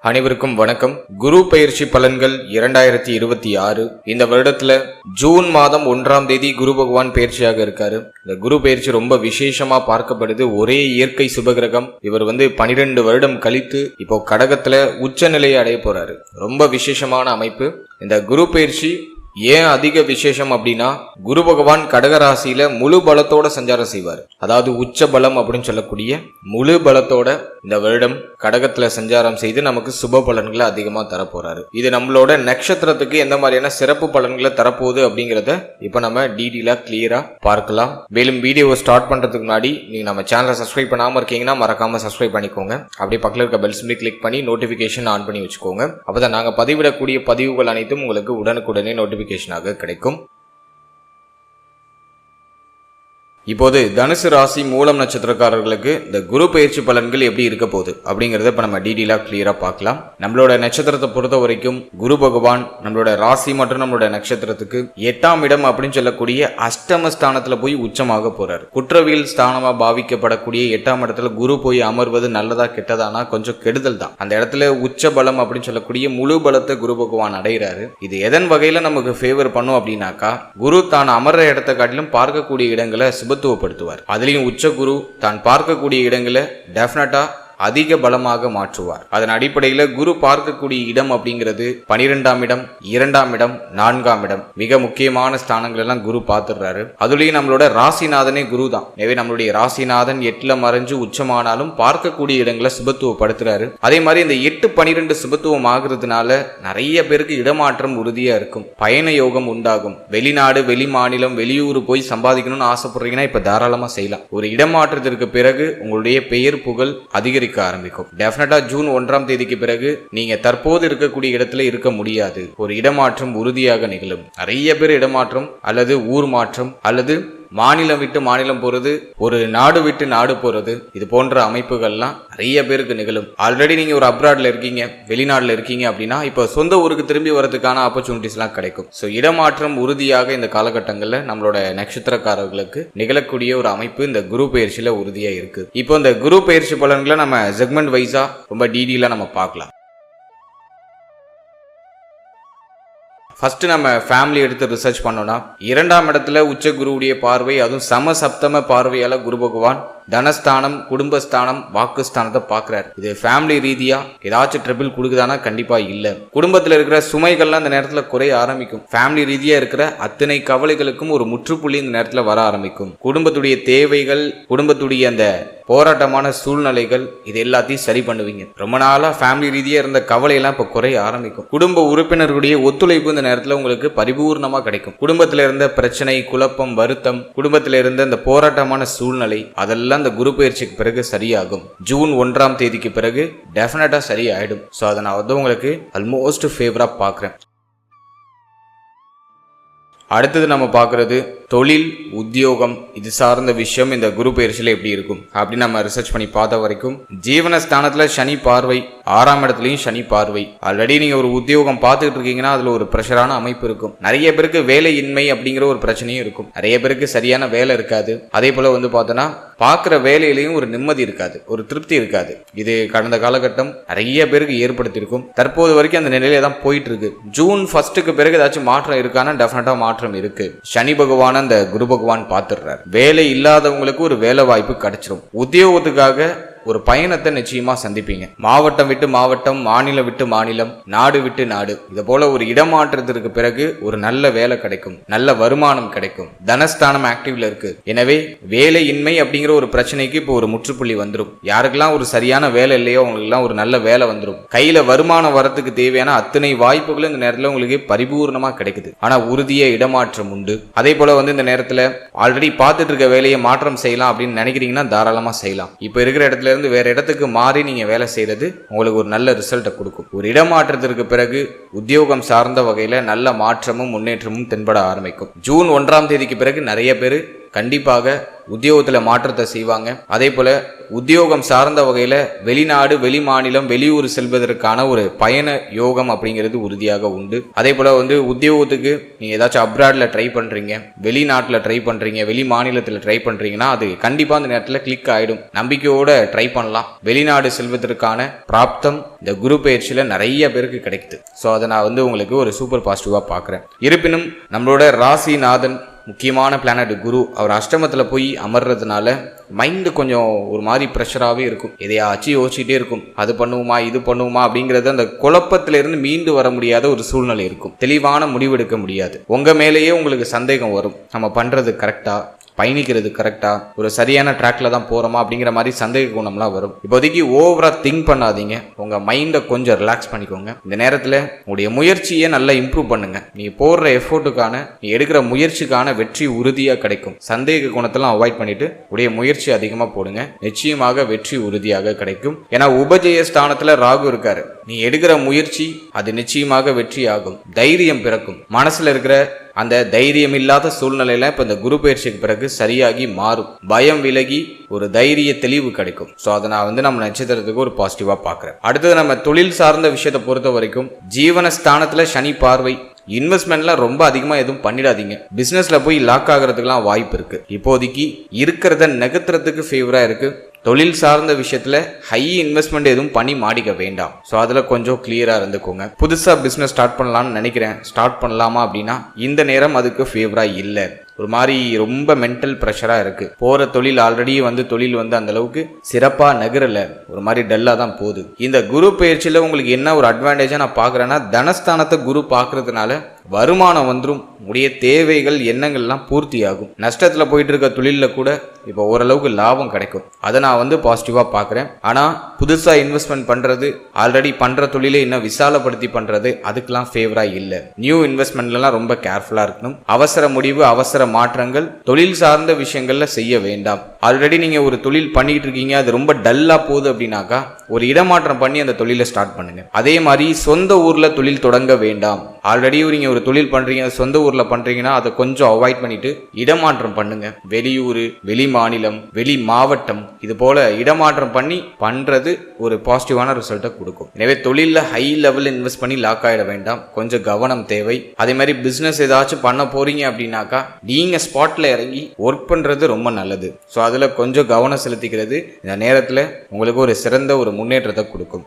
அனைவருக்கும் வணக்கம். குரு பெயர்ச்சி பலன்கள் 2026. இந்த வருடத்துல ஜூன் மாதம் 1ஆம் தேதி குரு பகவான் பெயர்ச்சியாக இருக்காரு. இந்த குரு பெயர்ச்சி ரொம்ப விசேஷமா பார்க்கப்படுது. ஒரே இயற்கை சுபகிரகம். இவர் 12 வருடம் கழித்து இப்போ கடகத்துல உச்ச நிலையை அடைய போறாரு. ரொம்ப விசேஷமான அமைப்பு. இந்த குரு பெயர்ச்சி ஏன் அதிக விசேஷம் அப்படின்னா, குரு பகவான் கடகராசியில முழு பலத்தோட சஞ்சாரம் செய்வார். அதாவது உச்ச பலம் அப்படின்னு சொல்லக்கூடிய முழு பலத்தோட இந்த வருடம் கடகத்துல சஞ்சாரம் செய்து நமக்கு சுப பலன்களை அதிகமா தரப்போறாரு. இது நம்மளோட நட்சத்திரத்துக்கு எந்த மாதிரியான சிறப்பு பலன்களை தரப்போகுது அப்படிங்கறத இப்ப நம்ம டீடெயிலா கிளியரா பார்க்கலாம். மேலும் வீடியோவை ஸ்டார்ட் பண்றதுக்கு முன்னாடி நீங்க நம்ம சேனலை சப்ஸ்கிரைப் பண்ணாம இருக்கீங்கன்னா மறக்காம சப்ஸ்கிரைப் பண்ணிக்கோங்க. அப்படியே பக்கத்துல இருக்க பெல் சிம்பலை கிளிக் பண்ணி நோட்டிபிகேஷன் ஆன் பண்ணி வச்சுக்கோங்க. அப்பதான் நாங்க பதிவிடக்கூடிய பதிவுகள் அனைத்தும் உங்களுக்கு உடனுக்குடனே நோட்டிபிகேஷனாக கிடைக்கும். இப்போது தனுசு ராசி மூலம் நட்சத்திரக்காரர்களுக்கு இந்த குரு பயிற்சி பலன்கள் எப்படி இருக்க போகுது அப்படிங்கறத இப்ப நம்ம டீடெயிலா கிளியரா பார்க்கலாம். நம்மளோட நட்சத்திரத்தை பொறுத்த வரைக்கும் குரு பகவான் நம்மளோட ராசி மற்றும் நம்மளோட நட்சத்திரத்துக்கு 8ஆம் இடம் அப்படின்னு சொல்லக்கூடிய அஷ்டம ஸ்தானத்துல போய் உச்சமாக போறாரு. குற்றவியல் ஸ்தானமா பாவிக்கப்படக்கூடிய 8ஆம் இடத்துல குரு போய் அமர்வது நல்லதா கெட்டதானா கொஞ்சம் கெடுதல் தான். அந்த இடத்துல உச்ச பலம் அப்படின்னு சொல்லக்கூடிய முழு பலத்தை குரு பகவான் அடைகிறாரு. இது எதன் வகையில நமக்கு ஃபேவர் பண்ணும் அப்படின்னாக்கா, குரு தான் அமர்ற இடத்தை காட்டிலும் பார்க்கக்கூடிய இடங்களை சுபத்துவப்படுத்துவார். அதுலயும் உச்ச குரு தான் பார்க்கக்கூடிய இடங்களை டெஃபினட்டா அதிக பலமாக மாற்றுவார். அதன் அடிப்படையில குரு பார்க்கக்கூடிய இடம் அப்படிங்கிறது 12ஆம் இடம், 2ஆம் இடம், 4ஆம் இடம், மிக முக்கியமான ஸ்தானங்கள் எல்லாம் குரு பார்த்துடுறாரு. அதுலயும் நம்மளோட ராசிநாதனே குரு தான். எனவே நம்மளுடைய ராசிநாதன் 8ல மறைஞ்சு உச்சமானாலும் பார்க்கக்கூடிய இடங்களை சுபத்துவப்படுத்துறாரு. அதே மாதிரி இந்த 8-12 சுபத்துவம் ஆகுறதுனால நிறைய பேருக்கு இடமாற்றம் உறுதியா இருக்கும். பயண யோகம் உண்டாகும். வெளிநாடு, வெளி மாநிலம், வெளியூர் போய் சம்பாதிக்கணும்னு ஆசைப்படுறீங்கன்னா இப்ப தாராளமா செய்யலாம். ஒரு இடமாற்றத்திற்கு பிறகு உங்களுடைய பெயர் புகழ் அதிகரிக்கும் ஆரம்பிக்கும். டெஃபினட்டா ஜூன் 1ஆம் தேதிக்கு பிறகு நீங்க தற்போது இருக்கக்கூடிய இடத்துல இருக்க முடியாது. ஒரு இடமாற்றம் உறுதியாக நிகழும். நிறைய பேர் இடமாற்றம் அல்லது ஊர் மாற்றம் அல்லது மாநிலம் விட்டு மாநிலம் போறது, ஒரு நாடு விட்டு நாடு போறது, இது போன்ற அமைப்புகள்லாம் நிறைய பேருக்கு நிகழும். ஆல்ரெடி நீங்க ஒரு அப்ராட்ல இருக்கீங்க, வெளிநாடுல இருக்கீங்க அப்படின்னா இப்ப சொந்த ஊருக்கு திரும்பி வரதுக்கான ஆப்பர்ச்சுனிட்டிஸ் எல்லாம் கிடைக்கும். சோ இடமாற்றம் உறுதியாக இந்த காலகட்டங்கள்ல நம்மளோட நட்சத்திரக்காரர்களுக்கு நிகழக்கூடிய ஒரு அமைப்பு இந்த குரு பயிற்சியில உறுதியா இருக்கு. இப்போ இந்த குரு பயிற்சி பலன்களை நம்ம செக்மெண்ட் வைஸா ரொம்ப டீடெயிலா நம்ம பார்க்கலாம். ஃபர்ஸ்ட் நம்ம ஃபேமிலி எடுத்து ரிசர்ச் பண்ணோம்னா, 2ஆம் இடத்துல உச்ச குருவுடைய பார்வை, அதுவும் சம சப்தம பார்வையால குரு பகவான் தனஸ்தானம், குடும்பஸ்தானம், வாக்குஸ்தானத்தை பார்க்கிறார். இது ஃபேமிலி ரீதியா ஏதாச்சும் ட்ரபிள் கொடுக்குதானா? கண்டிப்பா இல்ல. குடும்பத்துல இருக்கிற சுமைகள்லாம் இந்த நேரத்துல குறைய ஆரம்பிக்கும். ஃபேமிலி ரீதியா இருக்கிற அத்தனை கவலைகளுக்கும் ஒரு முற்றுப்புள்ளி இந்த நேரத்துல வர ஆரம்பிக்கும். குடும்பத்துடைய தேவைகள், குடும்பத்துடைய அந்த போராட்டமான சூழ்நிலைகள், இது எல்லாத்தையும் சரி பண்ணுவீங்க. ரொம்ப நாளா ஃபேமிலி ரீதியா இருந்த கவலை எல்லாம் இப்ப குறைய ஆரம்பிக்கும். குடும்ப உறுப்பினர்களுடைய ஒத்துழைப்பு இந்த நேரத்துல உங்களுக்கு பரிபூர்ணமா கிடைக்கும். குடும்பத்துல இருந்த பிரச்சனை, குழப்பம், வருத்தம், குடும்பத்துல இருந்த இந்த போராட்டமான சூழ்நிலை, அதெல்லாம் இந்த குரு பயிற்சிக்கு பிறகு சரியாகும். ஜூன் 1ஆம் தேதிக்கு பிறகு டெஃபினட்டா சரியாயிடும். சோ அதை நான் உங்களுக்கு ஆல்மோஸ்ட் ஃபேவரா பார்க்கிறேன். அடுத்தது நம்ம பார்க்கறது தொழில், உத்தியோகம், இது சார்ந்த விஷயம் இந்த குரு பயிற்சியில எப்படி இருக்கும் அப்படின்னு நம்ம ரிசர்ச் பண்ணி பார்த்த வரைக்கும், ஜீவனஸ்தானத்துல சனி பார்வை, 6ஆம் இடத்துலயும் சனி பார்வை. ஆல்ரெடி நீங்க ஒரு உத்தியோகம் பார்த்துக்கிட்டு இருக்கீங்கன்னா அதுல ஒரு பிரஷரான அமைப்பு இருக்கும். நிறைய பேருக்கு வேலையின்மை அப்படிங்கிற ஒரு பிரச்சனையும் இருக்கும். நிறைய பேருக்கு சரியான வேலை இருக்காது. அதே போல பார்த்தோன்னா பார்க்குற வேலையிலையும் ஒரு நிம்மதி இருக்காது, ஒரு திருப்தி இருக்காது. இது கடந்த காலகட்டம் நிறைய பேருக்கு ஏற்படுத்தியிருக்கும். தற்போது வரைக்கும் அந்த நிலையில தான் போயிட்டு இருக்கு. ஜூன் 1க்கு பிறகு ஏதாச்சும் மாற்றம் இருக்கானா? டெஃபினட்டா மாற்றம் இருக்கு. சனி பகவான் அந்த குரு பகவான் பார்த்துடுறாரு. வேலை இல்லாதவங்களுக்கு ஒரு வேலை வாய்ப்பு கிடைச்சிரும். உத்தியோகத்துக்காக ஒரு பயணத்தை நிச்சயமா சந்திப்பீங்க. மாவட்டம் விட்டு மாவட்டம், மாநிலம் விட்டு மாநிலம், நாடு விட்டு நாடு, இது போல ஒரு இடமாற்றத்திற்கு பிறகு ஒரு நல்ல வேலை கிடைக்கும், நல்ல வருமானம் கிடைக்கும். தனஸ்தானம் ஆக்டிவ்ல இருக்கு. எனவே வேலையின்மை அப்படிங்கிற ஒரு பிரச்சனைக்கு இப்போ ஒரு முற்றுப்புள்ளி வந்துடும். யாருக்கெல்லாம் ஒரு சரியான வேலை இல்லையோ அவங்களுக்குலாம் ஒரு நல்ல வேலை வந்துடும். கையில வருமானம் வரத்துக்கு தேவையான அத்தனை வாய்ப்புகளும் இந்த நேரத்தில் உங்களுக்கு பரிபூர்ணமா கிடைக்குது. ஆனா உறுதிய இடமாற்றம் உண்டு. அதே போல இந்த நேரத்தில் ஆல்ரெடி பார்த்துட்டு இருக்க வேலையை மாற்றம் செய்யலாம் அப்படின்னு நினைக்கிறீங்கன்னா தாராளமா செய்யலாம். இப்ப இருக்கிற இடத்துல இருந்து வேற இடத்துக்கு மாறி நீங்க வேலை செய்யறது உங்களுக்கு ஒரு நல்ல ரிசல்ட்டை கொடுக்கும். ஒரு இடமாற்றத்திற்கு பிறகு உத்தியோகம் சார்ந்த வகையில நல்ல மாற்றமும் முன்னேற்றமும் தென்பட ஆரம்பிக்கும். ஜூன் 1ஆம் தேதிக்கு பிறகு நிறைய பேர் கண்டிப்பாக உத்தியோகத்தில் மாற்றத்தை செய்வாங்க. அதே போல உத்தியோகம் சார்ந்த வகையில் வெளிநாடு, வெளி மாநிலம், வெளியூர் செல்வதற்கான ஒரு பயண யோகம் அப்படிங்கிறது உறுதியாக உண்டு. அதே போல உத்தியோகத்துக்கு நீங்க ஏதாச்சும் அப்ராட்ல ட்ரை பண்றீங்க, வெளிநாட்டில் ட்ரை பண்றீங்க, வெளி மாநிலத்தில் ட்ரை பண்றீங்கன்னா அது கண்டிப்பா அந்த நேரத்தில் கிளிக் ஆயிடும். நம்பிக்கையோட ட்ரை பண்ணலாம். வெளிநாடு செல்வதற்கான பிராப்தம் இந்த குரு பயிற்சியில நிறைய பேருக்கு கிடைக்குது. ஸோ அதை நான் உங்களுக்கு ஒரு சூப்பர் பாசிட்டிவா பார்க்குறேன். இருப்பினும் நம்மளோட ராசிநாதன் முக்கியமான பிளானட் குரு அவர் அஷ்டமத்தில் போய் அமர்றதுனால மைண்டு கொஞ்சம் ஒரு மாதிரி ப்ரெஷராகவே இருக்கும். எதையாச்சும் யோசிச்சுட்டே இருக்கும். அது பண்ணுவோமா, இது பண்ணுவோமா அப்படிங்கிறது அந்த குழப்பத்திலிருந்து மீண்டு வர முடியாத ஒரு சூழ்நிலை இருக்கும். தெளிவான முடிவெடுக்க முடியாது. உங்கள் மேலேயே உங்களுக்கு சந்தேகம் வரும். நம்ம பண்ணுறது கரெக்டா, பயணிக்கிறது கரெக்டா, ஒரு சரியான ட்ராக்ல தான் போறோமா அப்படிங்கிற மாதிரி சந்தேக குணம்லாம் வரும். இப்போதைக்கு ஓவரா திங்க் பண்ணாதீங்க. உங்க மைண்டை கொஞ்சம் ரிலாக்ஸ் பண்ணிக்கோங்க. இந்த நேரத்தில் உங்களுடைய முயற்சியை நல்லா இம்ப்ரூவ் பண்ணுங்க. நீ போடுற எஃபோர்ட்டுக்கான, நீ எடுக்கிற முயற்சிக்கான வெற்றி உறுதியா கிடைக்கும். சந்தேக குணத்தெல்லாம் அவாய்ட் பண்ணிட்டு உடைய முயற்சி அதிகமா போடுங்க. நிச்சயமாக வெற்றி உறுதியாக கிடைக்கும். ஏன்னா உபஜய ஸ்தானத்துல ராகு இருக்காரு. நீ எடுக்கிற முயற்சி அது நிச்சயமாக வெற்றி ஆகும். தைரியம் பிறக்கும். மனசுல இருக்கிற அந்த தைரியம் இல்லாத சூழ்நிலையில இப்ப இந்த குரு பயிற்சிக்கு பிறகு சரியாகி மாறும். பயம் விலகி ஒரு தைரிய தெளிவு கிடைக்கும். ஸோ அதை நான் நம்ம நட்சத்திரத்துக்கு ஒரு பாசிட்டிவா பார்க்குறேன். அடுத்தது நம்ம தொழில் சார்ந்த விஷயத்தை பொறுத்த வரைக்கும் ஜீவனஸ்தானத்துல சனி பார்வை. இன்வெஸ்ட்மெண்ட்லாம் ரொம்ப அதிகமா எதுவும் பண்ணிடாதீங்க. பிசினஸ்ல போய் லாக் ஆகிறதுக்குலாம் வாய்ப்பு இருக்கு. இப்போதைக்கு இருக்கிறத நகர்த்துறதுக்கு ஃபேவரா இருக்கு. தொழில் சார்ந்த விஷயத்துல ஹை இன்வெஸ்ட்மெண்ட் எதுவும் பண்ணி மாடிக்க வேண்டாம். ஸோ அதுல கொஞ்சம் கிளியரா இருந்துக்கோங்க. புதுசா பிசினஸ் ஸ்டார்ட் பண்ணலாம்னு நினைக்கிறேன், ஸ்டார்ட் பண்ணலாமா அப்படின்னா இந்த நேரம் அதுக்கு ஃபேவரா இல்லை. ஒரு மாதிரி ரொம்ப மென்டல் ப்ரெஷரா இருக்கு. போற தொழில் ஆல்ரெடி தொழில் அந்த அளவுக்கு சிறப்பா நகரல, ஒரு மாதிரி டல்லா தான் போகுது. இந்த குரு பயிற்சியில உங்களுக்கு என்ன ஒரு அட்வான்டேஜா நான் பாக்குறேன்னா, தனஸ்தானத்தை குரு பாக்குறதுனால வருமானம் வந்துடும். உடைய தேவைகள் எண்ணங்கள்லாம் பூர்த்தி ஆகும். நஷ்டத்துல போயிட்டு இருக்க தொழில கூட இப்போ ஓரளவுக்கு லாபம் கிடைக்கும். அதை நான் பாசிட்டிவா பாக்குறேன். ஆனா புதுசா இன்வெஸ்ட்மெண்ட் பண்றது, ஆல்ரெடி பண்ற தொழிலை இன்னும் விசாலப்படுத்தி பண்றது அதுக்கெல்லாம் ஃபேவரா இல்லை. நியூ இன்வெஸ்ட்மெண்ட்லாம் ரொம்ப கேர்ஃபுல்லா இருக்கணும். அவசர முடிவு, அவசர மாற்றங்கள் தொழில் சார்ந்த விஷயங்கள்ல செய்ய வேண்டாம். ஆல்ரெடி நீங்க ஒரு தொழில் பண்ணிட்டு இருக்கீங்க, அது ரொம்ப டல்லா போகுது அப்படின்னாக்கா ஒரு இடமாற்றம் பண்ணி அந்த தொழிலை ஸ்டார்ட் பண்ணுங்க. அதே மாதிரி சொந்த ஊர்ல தொழில் தொடங்க வேண்டாம். ஆல்ரெடி நீங்க ஒரு தொழில் பண்றீங்க, சொந்த ஊர்ல பண்றீங்கன்னா அதை கொஞ்சம் அவாய்ட் பண்ணிட்டு இடமாற்றம் பண்ணுங்க. வெளியூர், வெளி மாநிலம், வெளி மாவட்டம், இது போல இடமாற்றம் பண்ணி பண்றது ஒரு பாசிட்டிவான ரிசல்ட்டை கொடுக்கும். எனவே தொழில ஹை லெவல் இன்வெஸ்ட் பண்ணி லாக் ஆயிட வேண்டாம். கொஞ்சம் கவனம் தேவை. அதே மாதிரி பிசினஸ் ஏதாச்சும் பண்ண போறீங்க அப்படின்னாக்கா நீங்க ஸ்பாட்ல இறங்கி ஒர்க் பண்றது ரொம்ப நல்லது. ஸோ அதுல கொஞ்சம் கவனம் செலுத்திக்கிறது இந்த நேரத்தில் உங்களுக்கு ஒரு சிறந்த ஒரு முன்னேற்றத்தை கொடுக்கும்.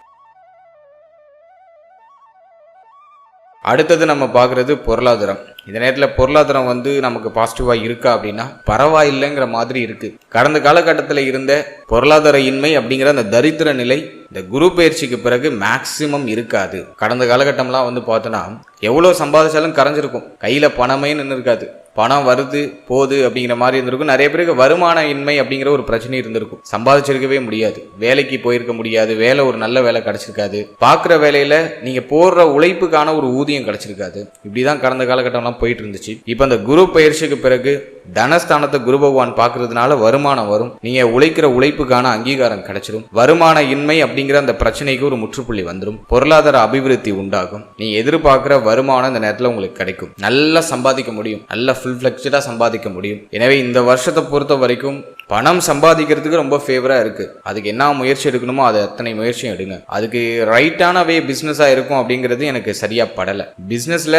அடுத்தது நம்ம பார்க்குறது பொருளாதாரம். இந்த நேரத்தில் பொருளாதாரம் நமக்கு பாசிட்டிவாக இருக்கா அப்படின்னா பரவாயில்லைங்கிற மாதிரி இருக்கு. கடந்த காலகட்டத்தில் இருந்த பொருளாதார இன்மை அப்படிங்கிற அந்த தரித்திர நிலை இந்த குரு பயிற்சிக்கு பிறகு மேக்சிமம் இருக்காது. கடந்த காலகட்டம்லாம் பார்த்தோன்னா எவ்வளோ சம்பாதிச்சாலும் கரைஞ்சிருக்கும். கையில் பணமே நின்று இருக்காது. பணம் வருது போகுது அப்படிங்கிற மாதிரி இருந்திருக்கும். நிறைய பேருக்கு வருமான இன்மை அப்படிங்கிற ஒரு பிரச்சனை இருந்திருக்கும். சம்பாதிச்சிருக்கவே முடியாது, வேலைக்கு போயிருக்க முடியாது, வேலை ஒரு நல்ல வேலை கிடைச்சிருக்காது, பார்க்குற வேலையில நீங்க போடுற உழைப்புக்கான ஒரு ஊதியம் கிடைச்சிருக்காது. இப்படிதான் கடந்த காலகட்டம்லாம் போயிட்டு இருந்துச்சு. இப்போ அந்த குரு பயிற்சிக்கு பிறகு தனஸ்தானத்தை குரு பகவான் பார்க்கறதுனால வருமானம் வரும். நீங்க உழைக்கிற உழைப்புக்கான அங்கீகாரம் கிடைச்சிடும். வருமான இன்மை அப்படிங்கிற அந்த பிரச்சனைக்கு ஒரு முற்றுப்புள்ளி வந்துடும். பொருளாதார அபிவிருத்தி உண்டாகும். நீ எதிர்பார்க்கிற வருமானம் இந்த நேரத்தில் உங்களுக்கு கிடைக்கும். நல்லா சம்பாதிக்க முடியும், நல்லா ஃபுல் ஃபிளெக்ஸ்டா சம்பாதிக்க முடியும். எனவே இந்த வருஷத்தை பொறுத்த வரைக்கும் பணம் சம்பாதிக்கிறதுக்கு ரொம்ப ஃபேவரா இருக்கு. அதுக்கு என்ன முயற்சி எடுக்கணுமோ அதை அத்தனை முயற்சியும் எடுங்க. அதுக்கு ரைட்டான வே பிசினஸா இருக்கும் அப்படிங்கிறது எனக்கு சரியா படலை. பிசினஸ்ல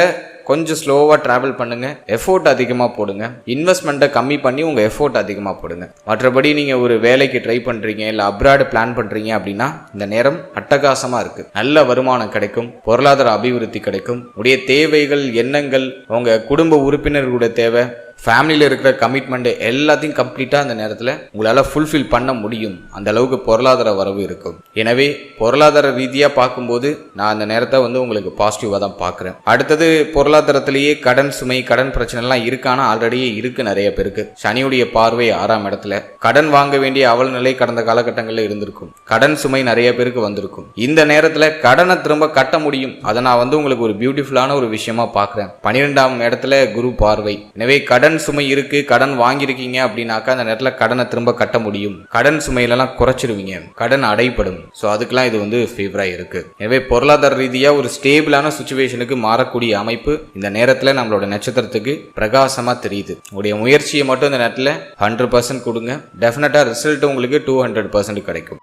கொஞ்சம் ஸ்லோவாக ட்ராவல் பண்ணுங்க, எஃபோர்ட் அதிகமாக போடுங்க, இன்வெஸ்ட்மெண்ட்டை கம்மி பண்ணி உங்கள் எஃபோர்ட் அதிகமாக போடுங்க. மற்றபடி நீங்கள் ஒரு வேலைக்கு ட்ரை பண்ணுறீங்க, இல்லை அப்ராடு பிளான் பண்ணுறீங்க அப்படின்னா இந்த நேரம் அட்டகாசமாக இருக்குது. நல்ல வருமானம் கிடைக்கும், பொருளாதார அபிவிருத்தி கிடைக்கும். உடைய தேவைகள், எண்ணங்கள், உங்கள் குடும்ப உறுப்பினர்களுடைய தேவை, ஃபேமிலியில் இருக்கிற கமிட்மெண்ட் எல்லாத்தையும் கம்ப்ளீட்டாக அந்த நேரத்தில் உங்களால் ஃபுல்ஃபில் பண்ண முடியும். அந்த அளவுக்கு பொருளாதார வரவு இருக்கும். எனவே பொருளாதார ரீதியாக பார்க்கும்போது நான் அந்த நேரத்தை உங்களுக்கு பாசிட்டிவாக தான் பார்க்குறேன். அடுத்தது பொருளாதாரத்திலேயே கடன் சுமை, கடன் பிரச்சனைலாம் இருக்கானா ஆல்ரெடியே இருக்கு நிறைய பேருக்கு. சனியுடைய பார்வை 6ஆம் இடத்துல. கடன் வாங்க வேண்டிய அவல நிலை கடந்த காலகட்டங்களில் இருந்திருக்கும். கடன் சுமை நிறைய பேருக்கு வந்திருக்கும். இந்த நேரத்தில் கடனை திரும்ப கட்ட முடியும். அதை நான் உங்களுக்கு ஒரு பியூட்டிஃபுல்லான ஒரு விஷயமா பார்க்குறேன். 12ஆம் இடத்துல குரு பார்வை. எனவே கடன் கடன் சுமை இருக்கு, கடன் வாங்கியிருக்கீங்க அப்படின்னாக்கா அந்த நேரத்தில் கடனை திரும்ப கட்ட முடியும். கடன் சுமையிலலாம் குறைச்சிருவீங்க, கடன் அடைப்படும். ஸோ அதுக்கெல்லாம் இது வந்து ஃபேவராக இருக்கு. எனவே பொருளாதார ரீதியாக ஒரு ஸ்டேபிளான சுச்சுவேஷனுக்கு மாறக்கூடிய அமைப்பு இந்த நேரத்தில் நம்மளோட நட்சத்திரத்துக்கு பிரகாசமாக தெரியுது. உங்களுடைய முயற்சியை மட்டும் இந்த நேரத்தில் 100% கொடுங்க. டெஃபினட்டாக ரிசல்ட் உங்களுக்கு 200% கிடைக்கும்.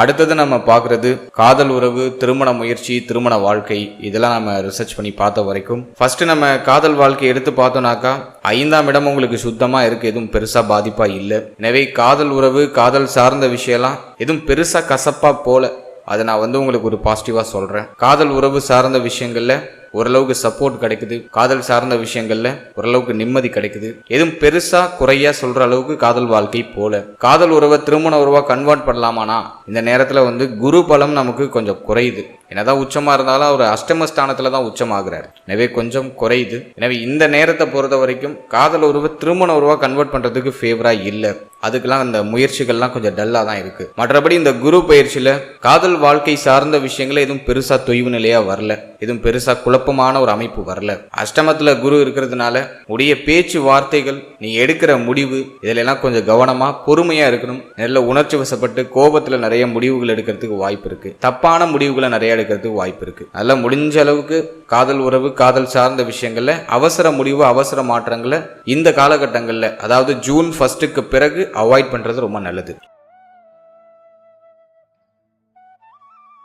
அடுத்தது நம்ம பார்க்குறது காதல் உறவு, திருமண முயற்சி, திருமண வாழ்க்கை. இதெல்லாம் நம்ம ரிசர்ச் பண்ணி பார்த்த வரைக்கும் ஃபர்ஸ்ட் நம்ம காதல் வாழ்க்கை எடுத்து பார்த்தோம்னாக்கா 5ஆம் இடம் உங்களுக்கு சுத்தமாக இருக்குது, எதுவும் பெருசாக பாதிப்பாக இல்லை. எனவே காதல் உறவு, காதல் சார்ந்த விஷயம்லாம் எதுவும் பெருசாக கசப்பாக போல, அதை நான் வந்து உங்களுக்கு ஒரு பாசிட்டிவாக சொல்கிறேன். காதல் உறவு சார்ந்த விஷயங்களில் ஓரளவுக்கு சப்போர்ட் கிடைக்குது. காதல் சார்ந்த விஷயங்கள்ல ஓரளவுக்கு நிம்மதி கிடைக்குது. எதுவும் பெருசா குறையா சொல்ற அளவுக்கு காதல் வாழ்க்கை போல. காதல் உறவை திருமண உறவா கன்வெர்ட் பண்ணலாமானா இந்த நேரத்துல வந்து குரு பலம் நமக்கு கொஞ்சம் குறையுது. என்னதான் உச்சமா இருந்தாலும் அவர் அஷ்டமஸ்தானத்துல தான் உச்சமாகிறார். எனவே கொஞ்சம் குறையுது. எனவே இந்த நேரத்தை பொறுத்த வரைக்கும் காதல் உறவை திருமண உறவா கன்வெர்ட் பண்றதுக்கு ஃபேவரா இல்லை. அதுக்கெல்லாம் அந்த முயற்சிகள்லாம் கொஞ்சம் டல்லா தான் இருக்கு. மற்றபடி இந்த குரு பயிற்சியில காதல் வாழ்க்கை சார்ந்த விஷயங்கள எதுவும் பெருசா தொய்வு நிலையா வரல, எதுவும் பெருசா குழப்பமான ஒரு அமைப்பு வரல. அஷ்டமத்துல குரு இருக்கிறதுனால உடைய பேச்சு வார்த்தைகள், நீ எடுக்கிற முடிவு, இதுல எல்லாம் கொஞ்சம் கவனமா பொறுமையா இருக்கணும். நல்ல உணர்ச்சி வசப்பட்டு கோபத்துல நிறைய முடிவுகள் எடுக்கிறதுக்கு வாய்ப்பு இருக்கு. தப்பான முடிவுகளை நிறைய எடுக்கிறதுக்கு வாய்ப்பு இருக்கு. நல்லா முடிஞ்ச அளவுக்கு காதல் உறவு, காதல் சார்ந்த விஷயங்கள்ல அவசர முடிவு, அவசர மாற்றங்களை இந்த காலகட்டங்கள்ல, அதாவது ஜூன் 1க்கு பிறகு அவாய்ட் பண்றது ரொம்ப நல்லது.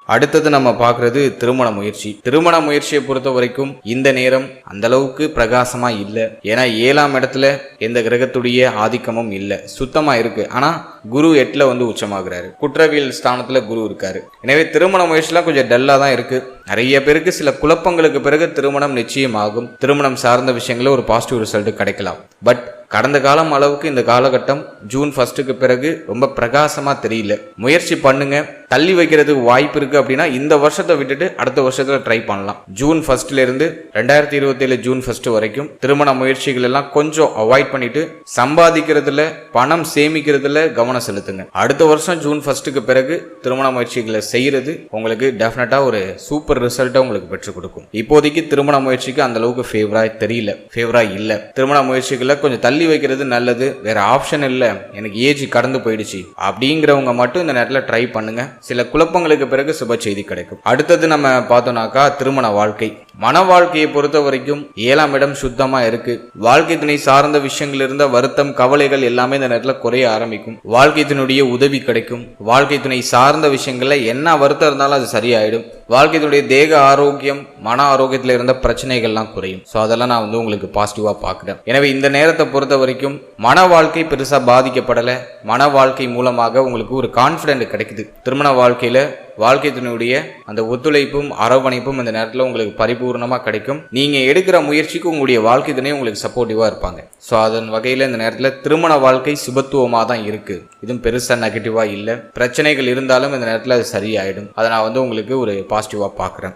அடுத்தது நம்ம பார்க்கறது திருமண முயற்சி. திருமண முயற்சியை பொறுத்த வரைக்கும் இந்த நேரம் அந்த அளவுக்கு பிரகாசமா இல்லை. ஏன்னா 7ஆம் இடத்துல எந்த கிரகத்துடைய ஆதிக்கமும் இல்லை, சுத்தமா இருக்கு. ஆனா குரு 8ல வந்து உச்சமாகிறாரு. குற்றவியல் ஸ்தானத்துல குரு இருக்காரு. எனவே திருமண முயற்சிலாம் கொஞ்சம் டல்லா தான் இருக்கு. நிறைய பேருக்கு சில குழப்பங்களுக்கு பிறகு திருமணம் நிச்சயமாகும். திருமணம் சார்ந்த விஷயங்கள ஒரு பாசிட்டிவ் ரிசல்ட் கிடைக்கலாம். பட் கடந்த காலம் அளவுக்கு இந்த காலகட்டம் ஜூன் 1க்கு பிறகு ரொம்ப பிரகாசமா தெரியல. முயற்சி பண்ணுங்க. தள்ளி வைக்கிறதுக்கு வாய்ப்பு இருக்கு அப்படின்னா இந்த வருஷத்தை விட்டுட்டு அடுத்த வருஷத்துல ட்ரை பண்ணலாம். ஜூன் 1ல இருந்து 2027 ஜூன் 1 வரைக்கும் திருமண முயற்சிகள் எல்லாம் கொஞ்சம் அவாய்ட் பண்ணிட்டு சம்பாதிக்கிறதுல, பணம் சேமிக்கிறதுல கவனம் செலுத்துங்க. அடுத்த வருஷம் ஜூன் 1க்கு பிறகு திருமண முயற்சிகளை செய்யறது உங்களுக்கு டெஃபினட்டா ஒரு சூப்பர் ரிசல்ட்டை உங்களுக்கு பெற்றுக் கொடுக்கும். இப்போதைக்கு திருமண முயற்சிக்கு அந்த அளவுக்கு ஃபேவரா இல்ல. திருமண முயற்சிகளை கொஞ்சம் தள்ளி வைக்கிறது நல்லது. வேற ஆப்ஷன் இல்ல, எனக்கு ஏஜ் கடந்து போயிடுச்சு அப்படிங்கிறவங்க மட்டும் இந்த நேரத்தில் ட்ரை பண்ணுங்க. சில குழப்பங்களுக்கு பிறகு சுப செய்தி கிடைக்கும். அடுத்தது நம்ம பார்த்தோம்னாக்கா திருமண வாழ்க்கை. மன வாழ்க்கையை பொறுத்த வரைக்கும் 7ஆம் இடம் சுத்தமா இருக்கு. வாழ்க்கை துணை சார்ந்த விஷயங்கள் இருந்த வருத்தம், கவலைகள் எல்லாமே இந்த நேரத்தில் குறைய ஆரம்பிக்கும். வாழ்க்கை துணையுடைய உதவி கிடைக்கும். வாழ்க்கை துணை சார்ந்த விஷயங்கள்ல என்ன வருத்தம் இருந்தாலும் அது சரியாயிடும். வாழ்க்கை துணையுடைய தேக ஆரோக்கியம், மன ஆரோக்கியத்தில் இருந்த பிரச்சனைகள்லாம் குறையும். ஸோ அதெல்லாம் நான் வந்து உங்களுக்கு பாசிட்டிவா பார்க்குறேன். எனவே இந்த நேரத்தை பொறுத்த வரைக்கும் மன வாழ்க்கை பெருசா பாதிக்கப்படலை. மன வாழ்க்கை மூலமாக உங்களுக்கு ஒரு கான்ஃபிடென்ட் கிடைக்குது. திருமண வாழ்க்கையில வாழ்க்கை துணையுடைய அந்த ஒத்துழைப்பும் அரவணைப்பும் இந்த நேரத்தில் உங்களுக்கு பரிபூர்ணமா கிடைக்கும். நீங்க எடுக்கிற முயற்சிக்கு உங்களுடைய வாழ்க்கை துணை உங்களுக்கு சப்போர்ட்டிவா இருப்பாங்க. ஸோ அதன் வகையில இந்த நேரத்தில் திருமண வாழ்க்கை சுபத்துவமா தான் இருக்கு. இதுவும் பெருசா நெகட்டிவா இல்லை. பிரச்சனைகள் இருந்தாலும் இந்த நேரத்தில் அது சரியாயிடும். அதை நான் வந்து உங்களுக்கு ஒரு பாசிட்டிவா பார்க்குறேன்.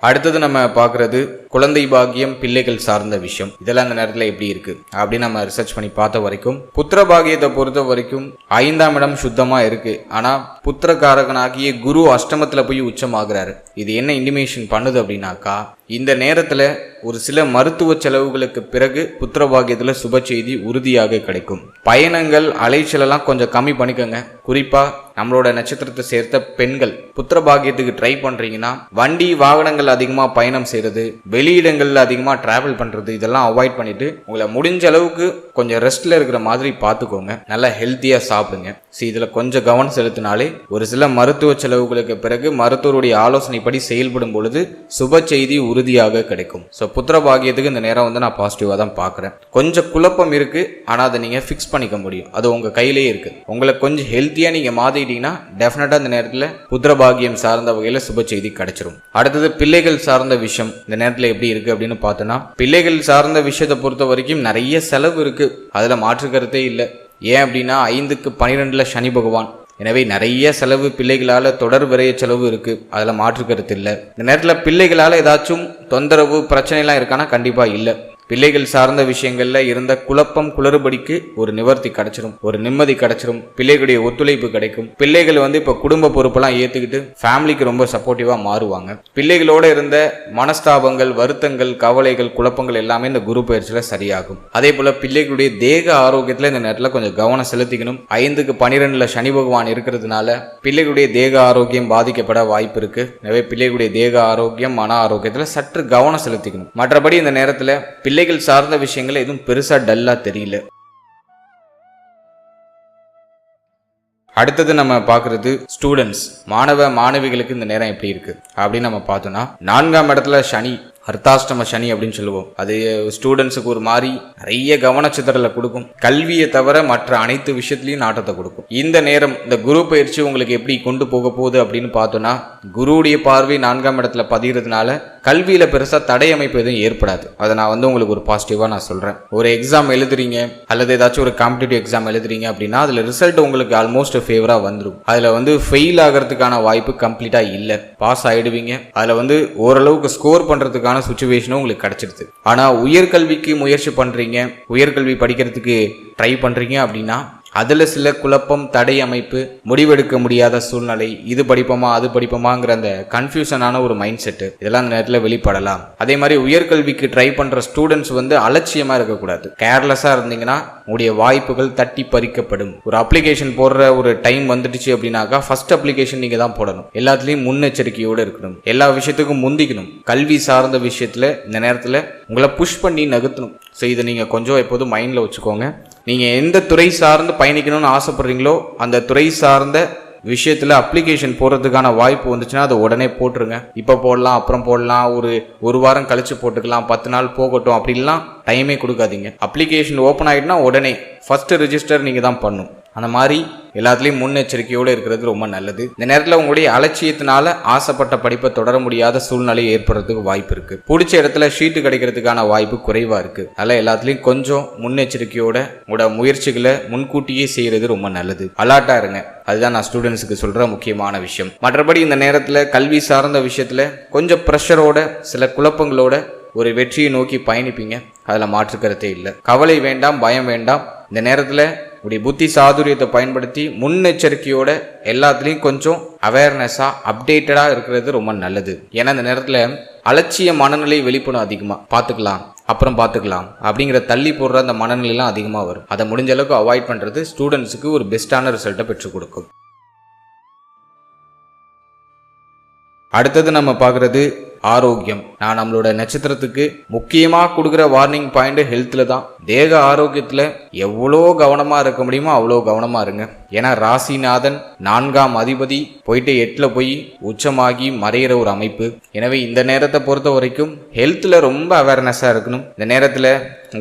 அடுத்தது நம்ம பார்க்கறது குழந்தை பாக்கியம், பிள்ளைகள் சார்ந்த விஷயம். இதெல்லாம் இந்த நேரத்தில் எப்படி இருக்கு அப்படின்னு நம்ம ரிசர்ச் பண்ணி பார்த்த வரைக்கும் புத்திர பாகியத்தை பொறுத்த வரைக்கும் 5ஆம் இடம் சுத்தமா இருக்கு. ஆனா புத்திரகாரகனாகிய குரு அஷ்டமத்துல போய் உச்சமாகிறாரு. இது என்ன இண்டிமேஷன் பண்ணுது அப்படின்னாக்கா இந்த நேரத்துல ஒரு சில மருத்துவ செலவுகளுக்கு பிறகு புத்திர பாகியத்துல சுப செய்தி உறுதியாக கிடைக்கும். பயணங்கள், அலைச்சலெல்லாம் கொஞ்சம் கம்மி பண்ணிக்கோங்க. குறிப்பா நம்மளோட நட்சத்திரத்தை சேர்த்த பெண்கள் புத்திர பாகியத்துக்கு ட்ரை பண்றீங்கன்னா வண்டி வாகனங்கள் அதிகமா பயணம் செய்யறது, வெளியிடங்கள்ல அதிகமா டிராவல் பண்றது, இதெல்லாம் அவாய்ட் பண்ணிட்டு உங்களை முடிஞ்ச அளவுக்கு கொஞ்சம் ரெஸ்ட்ல இருக்கிற மாதிரி பார்த்துக்கோங்க. நல்லா ஹெல்த்தியா சாப்பிடுங்க. இதுல கொஞ்சம் கவனம் செலுத்தினாலே ஒரு சில மருத்துவ செலவுகளுக்கு பிறகு மருத்துவருடைய ஆலோசனைப்படி செயல்படும் பொழுது சுப செய்தி உறுதியாக கிடைக்கும். ஸோ புத்திர பாகியத்துக்கு இந்த நேரம் வந்து நான் பாசிட்டிவா தான் பார்க்குறேன். கொஞ்சம் குழப்பம் இருக்கு, ஆனா அதை நீங்க ஃபிக்ஸ் பண்ணிக்க முடியும். அது உங்க கையிலேயே இருக்கு. உங்களை கொஞ்சம் ஹெல்த்தியா நீங்க மாத்திட்டீங்கன்னா டெஃபினட்டா இந்த நேரத்தில் புத்திர பாகியம் சார்ந்த வகையில சுப செய்தி கிடைச்சிரும். அடுத்தது பிள்ளைகள் சார்ந்த விஷயம் இந்த நேரத்தில் எப்படி இருக்கு அப்படின்னு பார்த்தோன்னா பிள்ளைகள் சார்ந்த விஷயத்தை பொறுத்த வரைக்கும் நிறைய செலவு இருக்கு. அதுல மாற்று கருத்தே இல்லை. ஏன் அப்படின்னா 5க்கு 12ல சனி பகவான். எனவே நிறைய செலவு, பிள்ளைகளால தொடர் விரைய செலவு இருக்கு. அதில் மாற்று கருத்து இல்லை. இந்த நேரத்தில் பிள்ளைகளால் ஏதாச்சும் தொந்தரவு, பிரச்சனைலாம் இருக்கானா கண்டிப்பா இல்லை. பிள்ளைகள் சார்ந்த விஷயங்கள்ல இருந்த குழப்பம் குளறுபடிக்கு ஒரு நிவர்த்தி கிடைச்சிரும், ஒரு நிம்மதி கிடைச்சிரும், பிள்ளைகளுடைய ஒத்துழைப்பு கிடைக்கும். பிள்ளைகள் இப்ப குடும்ப பொறுப்பெல்லாம் ஏத்துக்கிட்டு ஃபேமிலிக்கு ரொம்ப சப்போர்ட்டிவா மாறுவாங்க. பிள்ளைகளோட இருந்த மனஸ்தாபங்கள், வருத்தங்கள், கவலைகள், குழப்பங்கள் எல்லாமே இந்த குரு பயிற்சியில சரியாகும். அதே போல பிள்ளைகளுடைய தேக ஆரோக்கியத்துல இந்த நேரத்துல கொஞ்சம் கவனம் செலுத்திக்கணும். 5க்கு 12ல சனி பகவான் இருக்கிறதுனால பிள்ளைகளுடைய தேக ஆரோக்கியம் பாதிக்கப்பட வாய்ப்பு இருக்கு. எனவே பிள்ளைகளுடைய தேக ஆரோக்கியம், மன ஆரோக்கியத்துல சற்று கவனம் செலுத்திக்கணும். மற்றபடி இந்த நேரத்துல பிள்ளைகள் சார்ந்த விஷயங்கள் எதுவும் பெருசா டல்லா தெரியல. அடுத்தது நம்ம பார்க்கறது ஸ்டூடெண்ட்ஸ், மாணவ மாணவிகளுக்கு இந்த நேரம் எப்படி இருக்கு அப்படின்னு நம்ம பார்த்தோம்னா, 4ஆம் இடத்துல சனி, அர்த்தாஷ்டம சனி அப்படின்னு சொல்லுவோம். அது ஸ்டூடெண்ட்ஸுக்கு ஒரு மாதிரி நிறைய கவனச்சிதறலை கொடுக்கும். கல்வியை தவிர மற்ற அனைத்து விஷயத்திலையும் நாட்டத்தை கொடுக்கும். இந்த நேரம் இந்த குரு பயிற்சி உங்களுக்கு எப்படி கொண்டு போக போகுது அப்படின்னு பார்த்தோம்னா, குருவுடைய பார்வை 4ஆம் இடத்துல பதிகிறதுனால கல்வியில பெருசா தடை அமைப்பு எதுவும் ஏற்படாது. அதை நான் உங்களுக்கு ஒரு பாசிட்டிவா நான் சொல்றேன். ஒரு எக்ஸாம் எழுதுறீங்க அல்லது ஏதாச்சும் ஒரு காம்படிட்டிவ் எக்ஸாம் எழுதுறீங்க அப்படின்னா அதுல ரிசல்ட் உங்களுக்கு ஆல்மோஸ்ட் ஃபேவரா வந்துடும். அதுல ஃபெயில் ஆகிறதுக்கான வாய்ப்பு கம்ப்ளீட்டா இல்ல, பாஸ் ஆயிடுவீங்க. அதுல ஓரளவுக்கு ஸ்கோர் பண்றதுக்கான சிச்சுவேஷனும் உங்களுக்கு கிடைச்சிருது. ஆனா உயர்கல்விக்கு முயற்சி பண்றீங்க, உயர்கல்வி படிக்கிறதுக்கு ட்ரை பண்றீங்க அப்படின்னா அதுல சில குழப்பம், தடை அமைப்பு, முடிவெடுக்க முடியாத சூழ்நிலை, இது படிப்போமா அது படிப்போமாங்கிற அந்த கன்ஃபியூஷனான ஒரு மைண்ட் செட்டு இதெல்லாம் அந்த நேரத்தில் வெளிப்படலாம். அதே மாதிரி உயர்கல்விக்கு ட்ரை பண்ற ஸ்டூடெண்ட்ஸ் அலட்சியமா இருக்கக்கூடாது. கேர்லெஸ்ஸா இருந்தீங்கன்னா உங்களுடைய வாய்ப்புகள் தட்டி பறிக்கப்படும். ஒரு அப்ளிகேஷன் போடுற ஒரு டைம் வந்துடுச்சு அப்படின்னாக்கா ஃபர்ஸ்ட் அப்ளிகேஷன் நீங்க தான் போடணும். எல்லாத்துலயும் முன்னெச்சரிக்கையோடு இருக்கணும், எல்லா விஷயத்துக்கும் முந்திக்கணும். கல்வி சார்ந்த விஷயத்துல இந்த நேரத்துல உங்களை புஷ் பண்ணி நகர்த்தணும். ஸோ இதை நீங்க கொஞ்சம் எப்போதும் மைண்ட்ல வச்சுக்கோங்க. நீங்க எந்த துறை சார்ந்து பயணிக்கணும்னு ஆசைப்படுறீங்களோ அந்த துறை சார்ந்த விஷயத்துல அப்ளிகேஷன் போடுறதுக்கான வாய்ப்பு வந்துச்சுன்னா அதை உடனே போட்டுருங்க. இப்ப போடலாம், அப்புறம் போடலாம், ஒரு வாரம் கழிச்சு போட்டுக்கலாம், 10 நாள் போகட்டும் அப்படின்லாம் டைமே கொடுக்காதீங்க. அப்ளிகேஷன் ஓப்பன் ஆகிட்டுனா உடனே ஃபர்ஸ்ட் ரெஜிஸ்டர் நீங்க தான் பண்ணும். அந்த மாதிரி எல்லாத்துலேயும் முன்னெச்சரிக்கையோடு இருக்கிறது ரொம்ப நல்லது. இந்த நேரத்தில் உங்களுடைய அலட்சியத்தினால ஆசைப்பட்ட படிப்பை தொடர முடியாத சூழ்நிலை ஏற்படுறதுக்கு வாய்ப்பு இருக்கு. பிடிச்ச இடத்துல ஷீட்டு கிடைக்கிறதுக்கான வாய்ப்பு குறைவா இருக்கு. அதனால எல்லாத்துலேயும் கொஞ்சம் முன்னெச்சரிக்கையோட உங்களோட முயற்சிகளை முன்கூட்டியே செய்யறது ரொம்ப நல்லது. அலர்ட்டா இருங்க. அதுதான் நான் ஸ்டூடெண்ட்ஸுக்கு சொல்ற முக்கியமான விஷயம். மற்றபடி இந்த நேரத்தில் கல்வி சார்ந்த விஷயத்துல கொஞ்சம் ப்ரெஷரோட, சில குழப்பங்களோட ஒரு வெற்றியை நோக்கி பயணிப்பீங்க. அதில் மாற்றுக்கிறதே இல்லை. கவலை வேண்டாம், பயம் வேண்டாம். இந்த நேரத்தில் உடைய புத்தி சாதுரியத்தை பயன்படுத்தி முன்னெச்சரிக்கையோட எல்லாத்துலேயும் கொஞ்சம் அவேர்னஸா, அப்டேட்டடா இருக்கிறது ரொம்ப நல்லது. ஏன்னா இந்த நேரத்தில் அலட்சிய மனநிலை வெளிப்படும். அதிகமாக பார்த்துக்கலாம், அப்புறம் பார்த்துக்கலாம் அப்படிங்கிற தள்ளி போடுற அந்த மனநிலைலாம் அதிகமாக வரும். அதை முடிஞ்ச அளவுக்கு அவாய்ட் பண்ணுறது ஸ்டூடெண்ட்ஸுக்கு ஒரு பெஸ்ட்டான ரிசல்ட்டை பெற்றுக் கொடுக்கும். அடுத்தது நம்ம பார்க்குறது ஆரோக்கியம். நான் நம்மளோட நட்சத்திரத்துக்கு முக்கியமா கொடுக்குற வார்னிங் பாயிண்ட் ஹெல்த்ல தான். தேக ஆரோக்கியத்துல எவ்வளோ கவனமா இருக்க முடியுமோ அவ்வளோ கவனமா இருங்க. ஏன்னா ராசிநாதன் 4ஆம் அதிபதி போயிட்டு 8ல போய் உச்சமாகி மறையிற ஒரு அமைப்பு. எனவே இந்த நேரத்தை பொறுத்த வரைக்கும் ஹெல்த்ல ரொம்ப அவேர்னஸா இருக்கணும். இந்த நேரத்துல